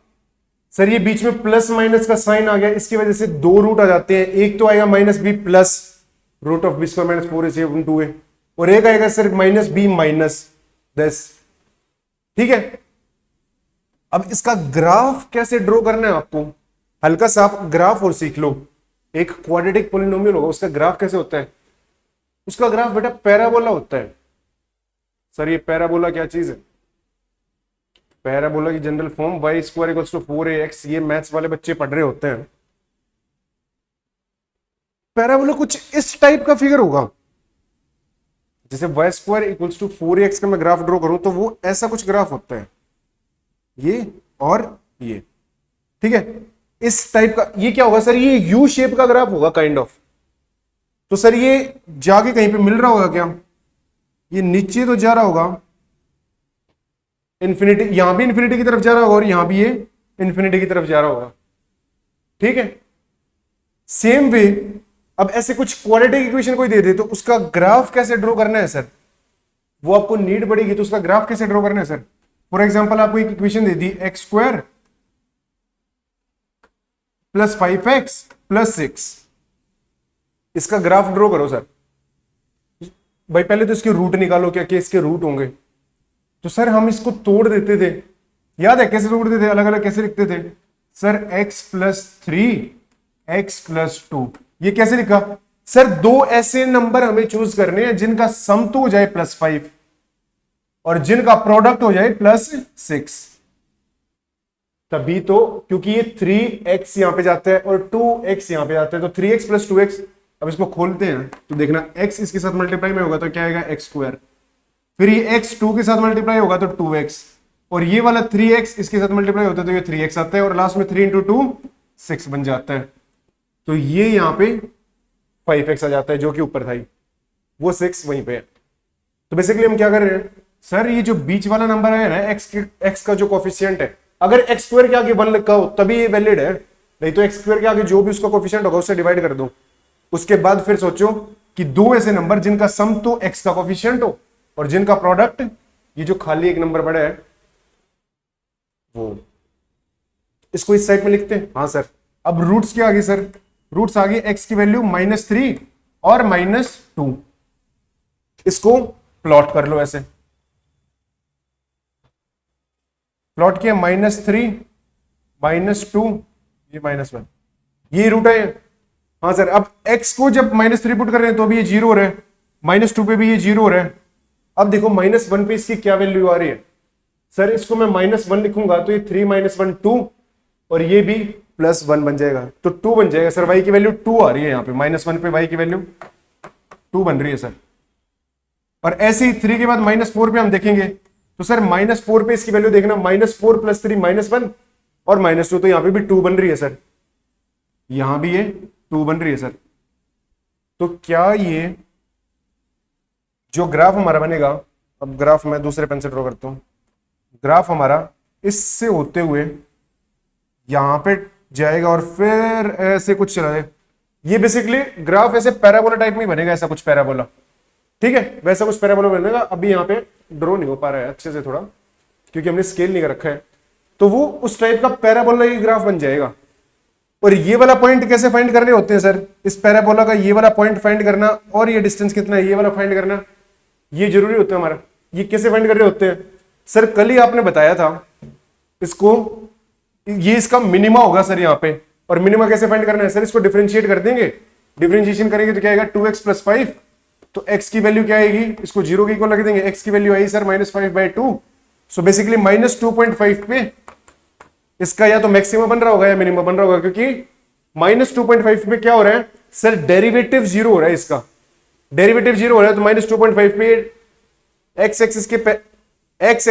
सर ये बीच में प्लस माइनस का साइन आ गया, इसकी वजह से दो रूट आ जाते हैं। एक तो आएगा minus b plus root of b square minus 4ac upon 2a, और एक आएगा सर माइनस बी माइनस 10। ठीक है, अब इसका ग्राफ कैसे ड्रॉ करना है आपको, हल्का सा आप ग्राफ और सीख लो। एक क्वाड्रेटिक पॉलिनोमियल होगा, उसका ग्राफ कैसे होता है? उसका ग्राफ बेटा पैराबोला होता है। सर ये पैराबोला क्या चीज है? पैराबोला की general form y square equals to 4ax, ये मैथ्स वाले बच्चे पढ़ रहे होते हैं। पैराबोला कुछ इस टाइप का फिगर होगा, जैसे y square equals to 4ax का मैं ग्राफ ड्रॉ करूं तो वो ऐसा कुछ ग्राफ होता है, ये और ये। ठीक है, इस टाइप का। ये क्या होगा सर? ये यू शेप का ग्राफ होगा काइंड ऑफ। तो सर ये जाके कहीं पे मिल रहा होगा क्या? ये नीचे तो जा रहा होगा इन्फिनिटी, यहां भी इन्फिनिटी की तरफ जा रहा होगा और यहां भी ये इन्फिनिटी की तरफ जा रहा होगा। ठीक है, सेम वे अब ऐसे कुछ क्वाड्रेटिक इक्वेशन कोई दे दे तो उसका ग्राफ कैसे ड्रॉ करना है सर? वो आपको नीड पड़ेगी, तो उसका ग्राफ कैसे ड्रॉ करना है सर? फॉर एग्जाम्पल आपको एक इक्वेशन दे दी X square plus 5x plus 6, इसका ग्राफ ड्रॉ करो सर। भाई पहले तो इसके रूट निकालो, क्या क्या इसके रूट होंगे। तो सर हम इसको तोड़ देते थे, याद है कैसे तोड़ते थे, अलग अलग कैसे लिखते थे सर, x+3 x+2, ये कैसे लिखा सर, दो ऐसे नंबर हमें चूज करने हैं जिनका सम तो हो जाए +5 और जिनका प्रोडक्ट हो जाए +6, तभी तो, क्योंकि ये 3x यहां पे जाता है और 2x यहां पे जाता है, तो 3x+2x। अब इसको खोलते हैं तो देखना x इसके साथ मल्टीप्लाई में होगा तो क्या आएगा x², फिर ये x 2 के साथ मल्टीप्लाई होगा तो 2x, और ये वाला 3x इसके साथ मल्टीप्लाई होता है तो ये 3x आता है, और लास्ट में 3 × 2 6 बन जाता है, तो ये यहां पे 5x आ जाता है जो कि ऊपर था ही, वो 6 वहीं पे है। तो बेसिकली हम क्या कर रहे हैं सर, ये जो बीच वाला नंबर है ना x का जो कोफिशिएंट है, अगर x² के आगे 1 लिखा हो तभी ये वैलिड है, नहीं तो x² के आगे जो भी उसका कोफिशिएंट होगा उससे डिवाइड कर दो। उसके बाद फिर सोचो कि दो ऐसे नंबर जिनका सम तो x का कोफिशिएंट हो और जिनका प्रोडक्ट, ये जो खाली एक नंबर पड़ा है वो, इसको इस टाइप में लिखते हैं। हाँ सर, अब रूट्स क्या आ गई सर, रूट्स आ गई x की वैल्यू -3 और -2, इसको प्लॉट कर लो, ऐसे प्लॉट किया, -3 -2 ये -1, ये रूट है। हाँ सर, अब x को जब -3 पुट कर रहे हैं तो भी ये 0 हो रहा है, -2 पे भी ये 0 हो रहा है। अब देखो -1 पे इसकी क्या वैल्यू आ रही है सर, इसको मैं -1 लिखूंगा तो ये 3 - 1 2, और ये भी +1 बन जाएगा तो 2 बन जाएगा सर, y की वैल्यू 2 आ रही है यहाँ पे, -1 पे y की वैल्यू 2 बन रही है सर। और ऐसे ही 3 के बाद -4 पे हम देखेंगे तो सर -4 पे इसकी वैल्यू देखना, -4 + 3 -1 और -2, तो यहाँ पे भी 2 बन रही है सर, यहां भी ये 2 बन रही है सर। तो क्या ये जो ग्राफ हमारा बनेगा, अब ग्राफ मैं दूसरे पेन से ड्रॉ करता हूं, ग्राफ हमारा इससे होते हुए यहां पे जाएगा और फिर ऐसे कुछ चला जाए, ये बेसिकली ग्राफ ऐसे पैराबोला टाइप में बनेगा, ऐसा कुछ पैराबोला, ठीक है, वैसा कुछ पैराबोला बनेगा। अभी यहाँ पे ड्रॉ नहीं हो पा रहा है अच्छे से थोड़ा, क्योंकि हमने स्केल नहीं कर रखा है, तो वो उस टाइप का पैराबोला ही ग्राफ बन जाएगा। और ये वाला पॉइंट कैसे फाइंड करने होते हैं सर, इस पैराबोला का ये वाला पॉइंट फाइंड करना और ये डिस्टेंस कितना है ये वाला फाइंड करना, ये जरूरी होता है हमारा। ये कैसे फाइंड कर रहे होते हैं सर, कल ही आपने बताया था इसको, ये इसका मिनिमा होगा सर यहाँ पे, और मिनिमा कैसे फाइंड करना है सर, इसको डिफरेंशिएट कर देंगे, डिफरेंशिएशन करेंगे तो क्या आएगा 2x + 5, तो x की वैल्यू क्या आएगी, इसको 0 के इक्वल रख देंगे, x की वैल्यू आई सर -5/2, सो बेसिकली -2.5 पे इसका या तो मैक्सिमम बन रहा होगा या मिनिमम बन रहा होगा, क्योंकि -2.5 पे क्या हो रहा है सर, डेरिवेटिव 0 हो रहा है, इसका डेरिवेटिव 0 हो रहा है, तो -2.5 पे x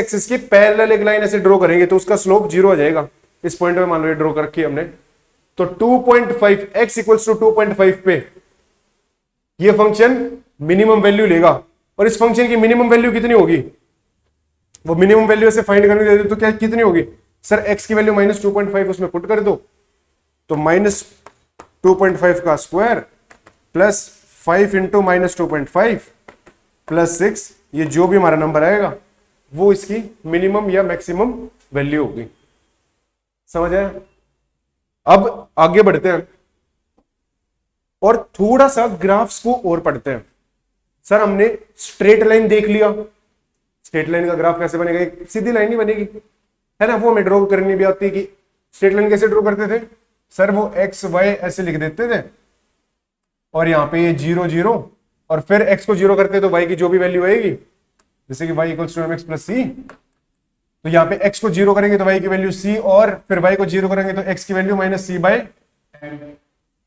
एक्सिस के पैरेलल एक लाइन ऐसे ड्रॉ करेंगे तो उसका स्लोप 0 आ जाएगा। इस पॉइंट में मान लो ये ड्रॉ कर रखी है हमने, तो 2.5 x = 2.5 पे ये फंक्शन मिनिमम वैल्यू लेगा, और इस फंक्शन की मिनिमम वैल्यू कितनी होगी, वो मिनिमम वैल्यू ऐसे फाइंड करने देते तो क्या कितनी होगी सर, x की वैल्यू -2.5 उसमें पुट कर दो, तो -2.5 का स्क्वायर प्लस 5 × -2.5 प्लस 6, ये जो भी हमारा नंबर आएगा वो इसकी मिनिमम या मैक्सिमम वैल्यू होगी। समझ आया? अब आगे बढ़ते हैं और थोड़ा सा ग्राफ्स को और पढ़ते हैं। सर हमने स्ट्रेट लाइन देख लिया, स्ट्रेट लाइन का ग्राफ कैसे बनेगा, एक सीधी लाइन ही बनेगी, है ना, वो हमें ड्रॉ करनी भी आती है कि स्ट्रेट लाइन कैसे ड्रॉ करते थे सर, वो x y ऐसे लिख देते थे और यहाँ पे ये 0 0, और फिर x को 0 करते तो y की जो भी वैल्यू आएगी, जैसे कि y = mx + c, तो यहाँ पे x को 0 करेंगे तो y की वैल्यू c, और फिर y को 0 करेंगे तो x की वैल्यू -c/n।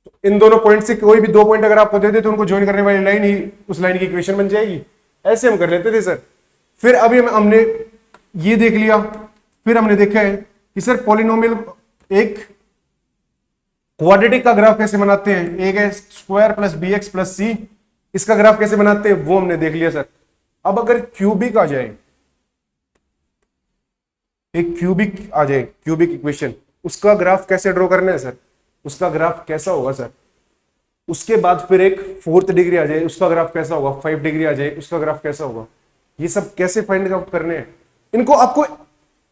तो इन दोनों पॉइंट से कोई भी दो पॉइंट अगर आपको दे दे तो उनको ज्वाइन करने वाली लाइन ही उस लाइन की इक्वेशन बन जाएगी। ऐसे हम कर लेते थे सर। फिर अभी हमने ये देख लिया, फिर हमने देखा है कि सर पॉलिनोमियल एक क्वाड्रेटिक का ग्राफ कैसे बनाते हैं, एक है स्क्वायर + bx + c, इसका ग्राफ कैसे बनाते हैं वो हमने देख लिया सर। अब अगर क्यूबिक आ जाए, एक क्यूबिक आ जाए, क्यूबिक इक्वेशन, उसका ग्राफ कैसे ड्रॉ करना है सर, उसका ग्राफ कैसा होगा सर। उसके बाद फिर एक 4th डिग्री आ जाए, उसका ग्राफ कैसा होगा, 5 डिग्री आ जाए, उसका ग्राफ कैसा होगा, ये सब कैसे फाइंड आउट करने हैं। इनको आपको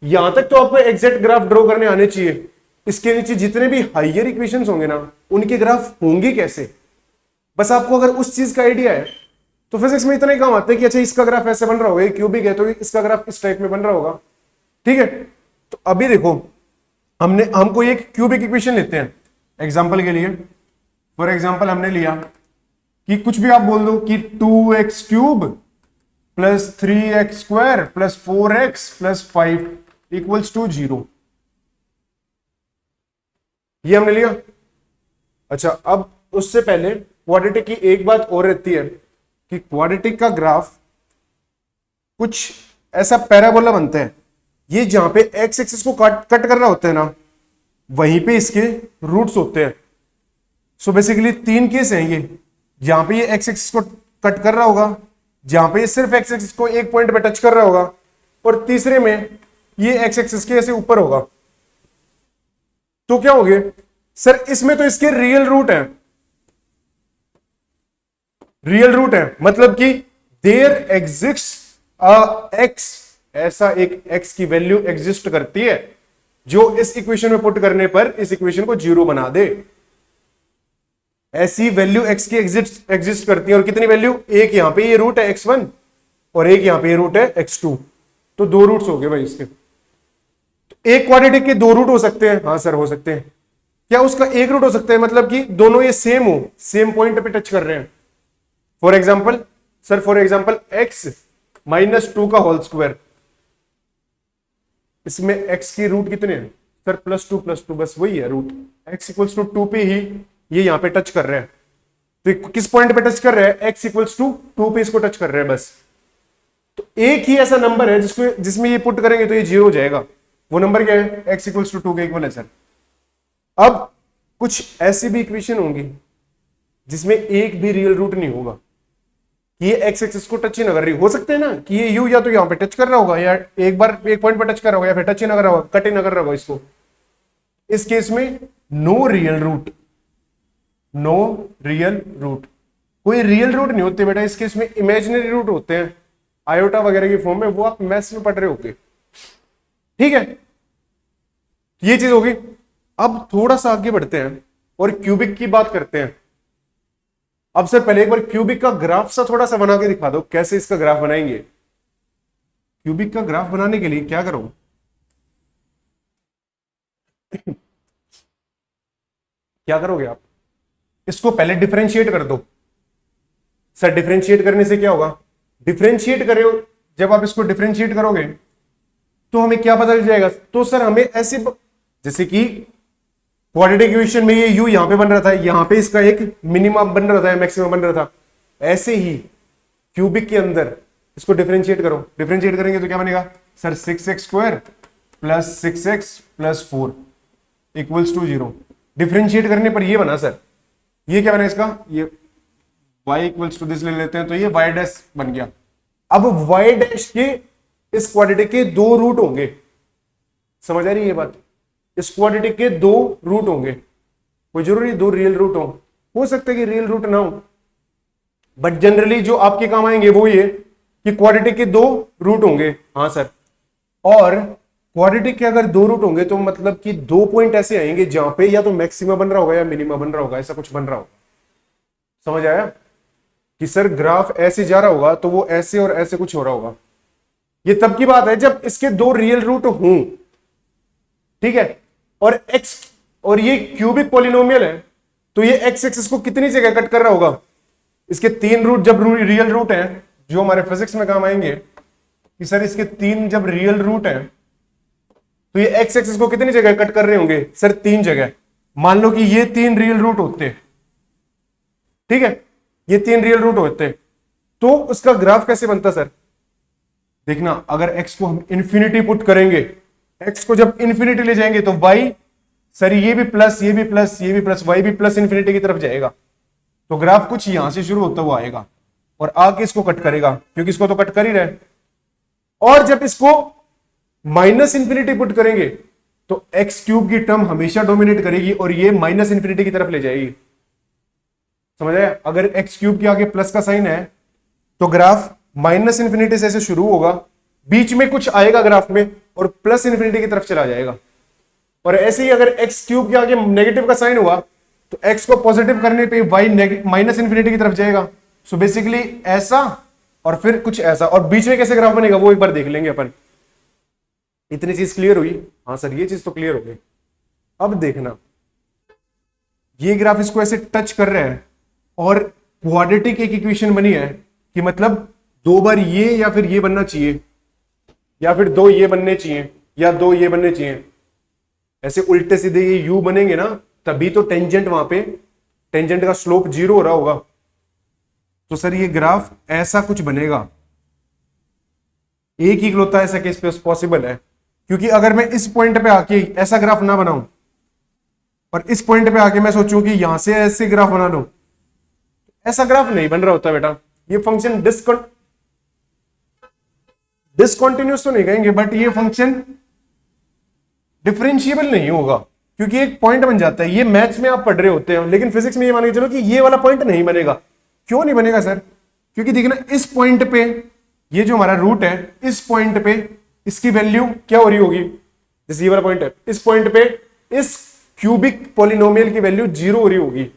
यहां तक तो आपको एग्जैक्ट ग्राफ ड्रॉ करने आने चाहिए, इसके नीचे जितने भी हाइयर इक्वेशंस होंगे ना उनके ग्राफ होंगे कैसे, बस आपको अगर उस चीज का आइडिया है तो फिजिक्स में इतना ही काम आता है कि अच्छा इसका ग्राफ ऐसे बन रहा होगा, ये क्यूबिक है तो इसका ग्राफ इस टाइप में बन रहा होगा। ठीक है, तो अभी देखो हमको एक क्यूबिक इक्वेशन लेते हैं एग्जांपल के लिए। फॉर एग्जांपल हमने लिया कि कुछ भी आप बोल दो कि 2x cube plus 3x square plus 4x plus 5 equals to 0, ये हमने लिया। अच्छा, अब उससे पहले क्वाड्रेटिक की एक बात और रहती है कि क्वाड्रेटिक का ग्राफ कुछ ऐसा पैराबोला बनता है, ये जहां पे एक्स एक्सिस को कट कर रहा होता है ना, वहीं पे इसके रूट्स होते हैं। सो बेसिकली 3 केस हैं ये, जहां पे ये एक्स एक्सिस को कट कर रहा होगा, जहां पे ये सिर्फ एक्स एक्सिस को एक पॉइंट पे टच कर रहा होगा, और तीसरे में ये एक्स एक्सिस के ऐसे ऊपर होगा। तो क्या हो गया सर, इसमें तो इसके रियल रूट है, रियल रूट है मतलब कि देयर एग्जिस्ट अ एक्स, ऐसा एक एक्स की वैल्यू एग्जिस्ट करती है जो इस इक्वेशन में पुट करने पर इस इक्वेशन को 0 बना दे। ऐसी वैल्यू एक्स की एग्जिस्ट करती है, और कितनी वैल्यू, एक यहां पे ये रूट है x1 और एक यहां पे ये रूट है x2, तो 2 रूट्स हो गए भाई इसके। तो एक क्वाड्रेटिक के 2 रूट हो सकते हैं, हाँ सर हो सकते हैं। क्या उसका एक रूट हो सकता है, मतलब कि दोनों ये सेम हो, सेम पॉइंट पे टच कर रहे हैं। For example sir, for example x -2 का होल स्क्वायर, इसमें x की रूट कितने हैं सर, +2 बस वही है रूट। x इक्वल्स टू 2 पे ही ये यहां पे टच कर रहे हैं, तो किस पॉइंट पे टच कर रहे हैं, x इक्वल्स टू 2 पे इसको टच कर रहे हैं बस। तो एक ही ऐसा नंबर है जिसमें ये पुट करेंगे तो ये 0 हो जाएगा। वो नंबर क्या है, x इक्वल्स टू 2 के इक्वल है सर। अब कुछ ऐसी भी इक्वेशन होंगी जिसमें एक भी रियल रूट नहीं होगा, ये एक्स एक्सिस को टच ही ना कर रही। हो सकते हैं ना कि ये यू या तो यहां पे टच कर रहा होगा, या एक बार एक पॉइंट पे टच कर रहा होगा, या फिर टच ही ना कर रहा होगा, कट ही ना कर रहा होगा इसको। इस केस में no real root, no real root, कोई रियल रूट नहीं होते बेटा। इस केस में इमेजिनरी रूट होते हैं आयोटा वगैरह की फॉर्म में, वो आप मैथ्स में पढ़ रहे होगे। ठीक है, ये चीज होगी। अब थोड़ा सा आगे बढ़ते हैं और क्यूबिक की बात करते हैं। अब सर पहले एक बार क्यूबिक का ग्राफ सा थोड़ा सा बना के दिखा दो, कैसे इसका ग्राफ बनाएंगे। क्यूबिक का ग्राफ बनाने के लिए क्या करो, क्या करोगे आप, इसको पहले डिफरेंशिएट कर दो। सर डिफरेंशिएट करने से क्या होगा, डिफरेंशिएट करे, जब आप इसको डिफरेंशिएट करोगे तो हमें क्या पता चल जाएगा। तो सर हमें ऐसे, जैसे कि क्वाड्रेटिक इक्वेशन में ये u यहां पे बन रहा था, यहां पे इसका एक मिनिमम बन रहा था, मैक्सिमम बन रहा था, ऐसे ही क्यूबिक के अंदर इसको डिफरेंशिएट करो। डिफरेंशिएट करेंगे तो क्या बनेगा सर, 6x square plus 6x plus 4 equals to 0। Differentiate करने पर ये बना सर, ये क्या बना इसका, ये y इक्वल्स टू दिस ले लेते हैं, तो ये y डैश बन गया। अब y डैश के इस क्वाड्रेटिक के 2 रूट होंगे, समझ आ रही है ये बात। इस क्वाड्रेटिक के 2 रूट होंगे, कोई जरूरी 2 रियल रूट हो सकता है कि रियल रूट ना हो, बट जनरली जो आपके काम आएंगे वो ये कि क्वाड्रेटिक के 2 रूट होंगे। हाँ सर, और क्वाड्रेटिक के अगर 2 रूट होंगे तो मतलब कि 2 पॉइंट ऐसे आएंगे जहां पे या तो मैक्सिमा बन रहा होगा या मिनिमा बन रहा होगा, ऐसा कुछ बन रहा होगा। समझ आया कि सर ग्राफ ऐसे जा रहा होगा तो वो ऐसे और ऐसे कुछ हो रहा होगा। ये तब की बात है जब इसके 2 रियल रूट हों, ठीक है। और x, और ये क्यूबिक पॉलिनोमियल है तो ये x एक्सिस को कितनी जगह कट कर रहा होगा, इसके 3 रूट जब रियल रूट है, जो हमारे फिजिक्स में काम आएंगे कि सर इसके 3 जब रियल रूट है तो ये x एक्सिस को कितनी जगह कट कर रहे होंगे सर, 3 जगह। मान लो कि ये 3 रियल रूट होते, ठीक है, ये 3 रियल रूट होते, तो उसका ग्राफ कैसे बनता सर। देखना, अगर x को हम इंफिनिटी पुट करेंगे, x को जब इंफिनिटी ले जाएंगे तो y, सर ये भी प्लस, ये भी प्लस, ये भी प्लस, y भी प्लस इंफिनिटी की तरफ जाएगा, तो ग्राफ कुछ यहां से शुरू होता हुआ आएगा और आके इसको कट करेगा, क्योंकि इसको तो कट कर ही रहे। और जब इसको माइनस इंफिनिटी पुट करेंगे तो एक्स क्यूब की टर्म हमेशा डोमिनेट करेगी और ये माइनस इंफिनिटी की तरफ ले जाएगी। समझ आया, अगर एक्स क्यूब के आगे प्लस का साइन है तो ग्राफ माइनस इंफिनिटी से ऐसे शुरू होगा, बीच में कुछ आएगा ग्राफ में और प्लस इंफिनिटी की तरफ चला जाएगा। और ऐसे ही अगर एक्स क्यूब के आगे नेगेटिव का साइन हुआ तो एक्स को पॉजिटिव करने पे वाई माइनस इंफिनिटी की तरफ जाएगा। सो बेसिकली ऐसा और फिर कुछ ऐसा, और बीच में कैसे ग्राफ बनेगा वो एक बार देख लेंगे अपन। इतनी चीज क्लियर हुई? हाँ सर ये चीज तो क्लियर हो गई। अब देखना, ये ग्राफ इसको ऐसे टच कर रहे हैं और क्वाड्रेटिक एक इक्वेशन बनी है कि मतलब दो बार ये या फिर ये बनना चाहिए, या फिर दो ये बनने चाहिए, या दो ये बनने चाहिए। ऐसे उल्टे सीधे ये यू बनेंगे ना, तभी तो टेंजेंट वहां पे, टेंजेंट का स्लोप 0 हो रहा होगा। तो सर ये ग्राफ ऐसा कुछ बनेगा। एक ही इकलौता ऐसा केस पे पॉसिबल है, क्योंकि अगर मैं इस पॉइंट पे आके ऐसा ग्राफ ना बनाऊं और इस पॉइंट पे आके मैं सोचूं कि यहां से ऐसे ग्राफ बना लूं, ऐसा ग्राफ नहीं बन रहा होता बेटा। ये फंक्शन डिसकंटिन्यूअस तो नहीं कहेंगे, बट ये फंक्शन डिफरेंशिएबल नहीं होगा, क्योंकि एक पॉइंट बन जाता है। ये मैथ्स में आप पढ़ रहे होते हो, लेकिन फिजिक्स में ये मान के चलो कि ये वाला पॉइंट नहीं बनेगा। क्यों नहीं बनेगा सर? क्योंकि देखना इस पॉइंट पे, ये जो हमारा रूट है, इस पॉइंट पे इसकी वैल्यू क्या हो रही होगी? जैसे ये वाला पॉइंट है, इस पॉइंट पे इस क्यूबिक पॉलिनोमियल की वैल्यू 0 हो रही होगी।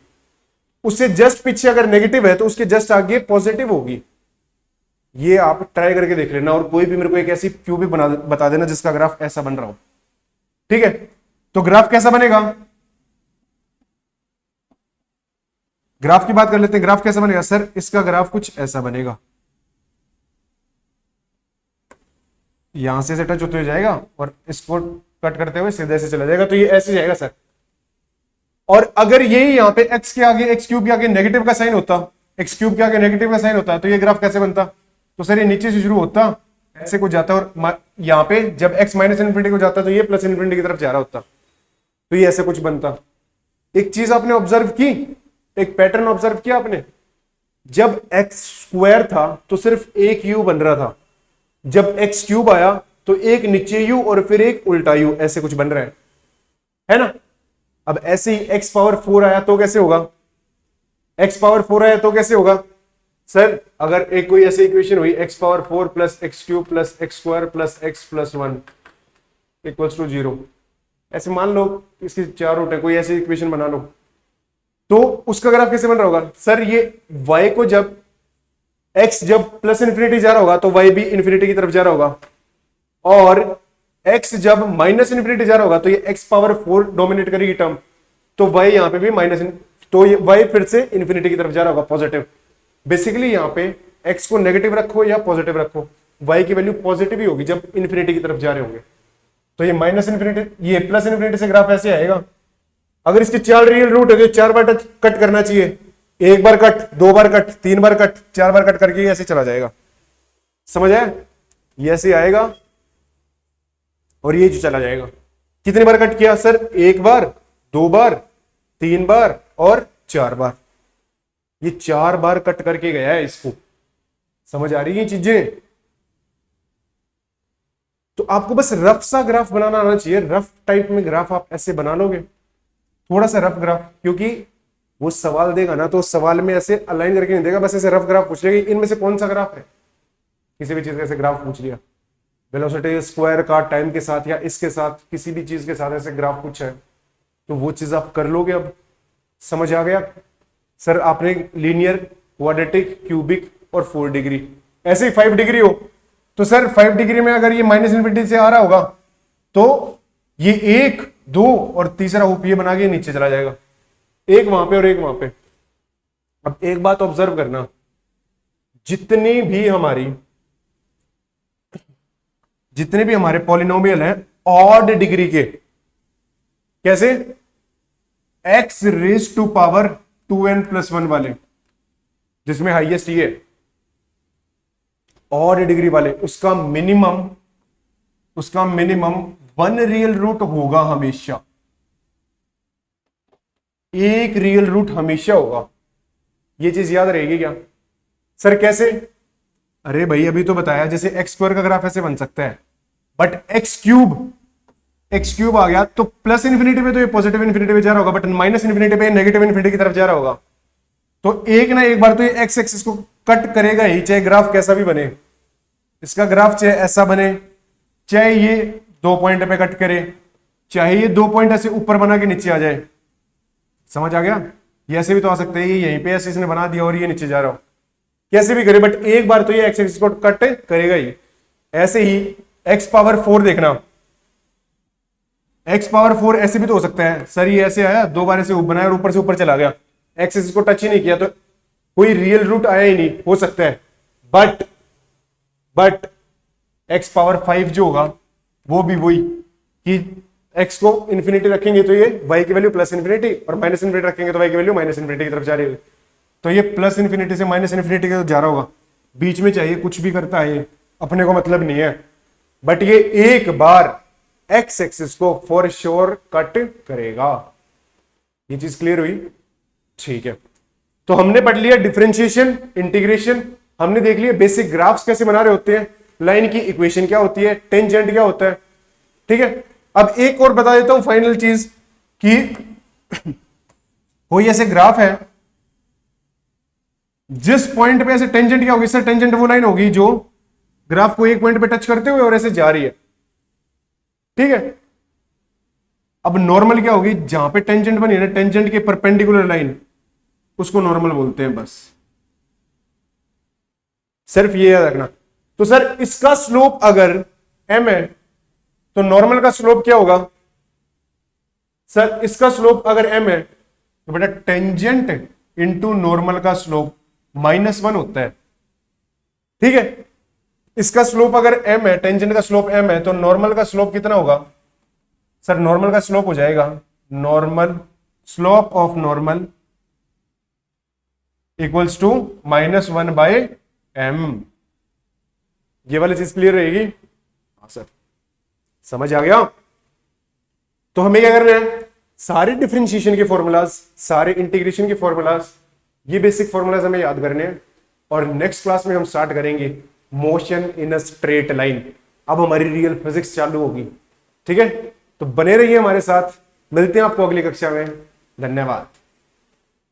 उससे जस्ट पीछे अगर नेगेटिव है तो उसके जस्ट आगे पॉजिटिव होगी। ये आप ट्राई करके देख लेना, और कोई भी मेरे को एक ऐसी क्यूबिक बता देना जिसका ग्राफ ऐसा बन रहा हो। ठीक है, तो ग्राफ कैसा बनेगा? ग्राफ की बात कर लेते हैं। ग्राफ कैसा बनेगा सर? इसका ग्राफ कुछ ऐसा बनेगा, यहां से टच होते हुए जाएगा और इसको कट करते हुए सीधे से चला जाएगा, तो ये ऐसे जाएगा सर। और अगर ये यहां पे x के आगे, x क्यूब के आगे नेगेटिव का साइन होता, x क्यूब के आगे नेगेटिव का साइन होता, तो ये ग्राफ कैसे बनता? तो सर ये नीचे से शुरू होता, ऐसे कुछ जाता, और यहां पे जब x माइनस इन्फिनिटी को जाता तो ये प्लस इन्फिनिटी की तरफ जा रहा होता, तो ये ऐसे कुछ बनता। एक चीज आपने ऑब्जर्व की, एक पैटर्न ऑब्जर्व किया आपने, जब x स्क्वायर था तो सिर्फ एक u बन रहा था, जब x क्यूब आया तो एक नीचे u और फिर एक उल्टा u, ऐसे कुछ बन रहा है ना? अब ऐसे ही x पावर 4 आया तो कैसे होगा? x पावर 4 आया तो कैसे होगा सर? अगर एक कोई ऐसी इक्वेशन हुई, x power 4 plus X cube plus X square plus X plus 1 equals to 0, ऐसे मान लो इसकी 4 रूट है, कोई ऐसी इक्वेशन बना लो, तो उसका ग्राफ कैसे बन रहा होगा सर? ये y को जब x जब प्लस इन्फिनिटी जा रहा होगा तो y भी इन्फिनिटी की तरफ जा रहा होगा, और x जब माइनस इन्फिनिटी जा रहा होगा तो ये x पावर 4 डोमिनेट करेगी टर्म, तो y यहां पे भी माइनस, तो ये y फिर से इन्फिनिटी की तरफ जा रहा होगा, पॉजिटिव। बेसिकली यहां पे x को नेगेटिव रखो या पॉजिटिव रखो, y की वैल्यू पॉजिटिव ही होगी जब इन्फिनिटी की तरफ जा रहे होंगे। तो ये माइनस इन्फिनिटी, ये प्लस इन्फिनिटी से ग्राफ ऐसे आएगा। अगर इसके 4 रियल रूट है तो 4 बार कट करना चाहिए, एक बार कट, 2 बार कट, 3 बार कट, 4 बार कट करके ऐसे चला जाएगा। समझ आया? ये ऐसे आएगा और ये जो चला जाएगा। कितनी बार कट किया सर? 1 बार, 2 बार, 3 बार और 4 बार। ये 4 बार कट करके गया है इसको। समझ आ रही है चीजें? तो आपको बस रफ सा ग्राफ बनाना आना चाहिए। रफ टाइप में ग्राफ आप ऐसे बना लोगे, थोड़ा सा रफ ग्राफ, क्योंकि वो सवाल देगा ना तो सवाल में ऐसे अलाइन करके नहीं देगा, बस ऐसे रफ ग्राफ पूछ लेगा इनमें से कौन सा ग्राफ है। किसी भी चीज का ऐसे ग्राफ पूछ लिया, वेलोसिटी स्क्वायर का टाइम के साथ या इसके साथ, किसी भी चीज के साथ ऐसे ग्राफ पूछा है तो वो चीज आप कर लोगे। अब समझ आ गया सर? आपने लीनियर, क्वाड्रेटिक, क्यूबिक और 4 डिग्री, ऐसे ही 5 डिग्री हो तो सर 5 डिग्री में अगर ये माइनस इन्फिनिटी से आ रहा होगा तो ये 1, 2 और तीसरा हुप ये बना के नीचे चला जाएगा, एक वहां पे और एक वहां पे। अब एक बात ऑब्जर्व करना, जितने भी हमारे पॉलिनोमियल हैं ऑड डिग्री के, कैसे? x raise to power 2n plus 1 वाले, जिसमें हाईएस्ट ये ऑड डिग्री वाले, उसका मिनिमम 1 रियल रूट होगा हमेशा, एक रियल रूट हमेशा होगा। ये चीज याद रहेगी क्या सर? कैसे? अरे भाई अभी तो बताया, जैसे एक्स स्क्वायर का ग्राफ ऐसे बन सकता है, बट एक्स क्यूब आ गया तो प्लस इन्फिनिटी पे तो ये पॉजिटिव इन्फिनिटी पे जा रहा होगा, बट माइनस इन्फिनिटी पे नेगेटिव इन्फिनिटी की तरफ जा रहा होगा। तो एक ना एक बार तो ये एक्स एक्सिस को कट करेगा ही, चाहे ग्राफ कैसा भी बने। इसका ग्राफ चाहे ऐसा बने, चाहे ये 2 पॉइंट पे कट करे, चाहे ये 2 पॉइंट ऐसे ऊपर बना के नीचे आ जाए। समझ आ गया? ये ऐसे भी तो आ सकते हैं, ये यहीं पे ऐसे इसने बना दिया और ये नीचे जा रहा हो, कैसे भी करे, बट एक बार तो ये एक्स एक्सिस को कट करेगा ही। ऐसे ही एक्स पावर 4 देखना, एक्स पावर 4 ऐसे भी तो हो सकता है सर, ये ऐसे आया, दो बार ऐसे बनाया और ऊपर से ऊपर चला गया, एक्स एक्सिस को टच ही नहीं किया, तो कोई रियल रूट आया ही नहीं, हो सकता है। बट एक्स पावर 5 जो होगा वो भी वही कि एक्स को इन्फिनिटी रखेंगे तो ये वाई की वैल्यू प्लस इन्फिनिटी, और माइनस इन्फिनिटी रखेंगे तो वाई की वैल्यू माइनस इन्फिनिटी की तरफ जा रही है। तो ये प्लस इन्फिनिटी से माइनस इन्फिनिटी की तरफ जा रहा होगा, बीच में चाहिए कुछ भी करता है ये अपने को मतलब नहीं है, बट ये एक बार एक्स एक्सिस को फॉर श्योर कट करेगा। ये चीज क्लियर हुई? ठीक है, तो हमने पढ़ लिया डिफरेंशिएशन, इंटीग्रेशन, हमने देख लिया बेसिक ग्राफ्स कैसे बना रहे होते हैं, लाइन की इक्वेशन क्या होती है, टेंजेंट क्या होता है। ठीक है, अब एक और बता देता हूं फाइनल चीज कि कोई ऐसे ग्राफ है जिस पॉइंट पे ऐसे टेंजेंट क्या होगी सर, टेंजेंट वो लाइन होगी जो ग्राफ को एक पॉइंट पे टच करते हुए और ऐसे जा रही है। ठीक है, अब नॉर्मल क्या होगी, जहां पे टेंजेंट बनी है ना, टेंजेंट के परपेंडिकुलर लाइन, उसको नॉर्मल बोलते हैं, बस सिर्फ ये याद रखना। तो सर इसका स्लोप अगर m है तो नॉर्मल का स्लोप क्या होगा सर, इसका स्लोप अगर m है तो बेटा टेंजेंट इंटू नॉर्मल का स्लोप -1 होता है। ठीक है, इसका स्लोप अगर m है, टेंजेंट का स्लोप m है, तो नॉर्मल का स्लोप कितना होगा सर, नॉर्मल का स्लोप हो जाएगा normal slope of normal equals to -1/m। ये वाली चीज क्लियर रहेगी? हाँ सर, समझ आ गया? तो हमें क्या करना है, सारे डिफरेंशिएशन के फॉर्मूलाज, सारे इंटीग्रेशन के फॉर्मूलाज, ये बेसिक फॉर्मूलाज हमें याद करने हैं, और नेक्स्ट क्लास में हम स्टार्ट करेंगे motion in a straight line. अब हमारी रियल फिजिक्स चालू होगी। ठीक है, तो बने रहिए हमारे साथ, मिलते हैं आपको अगली कक्षा में। धन्यवाद।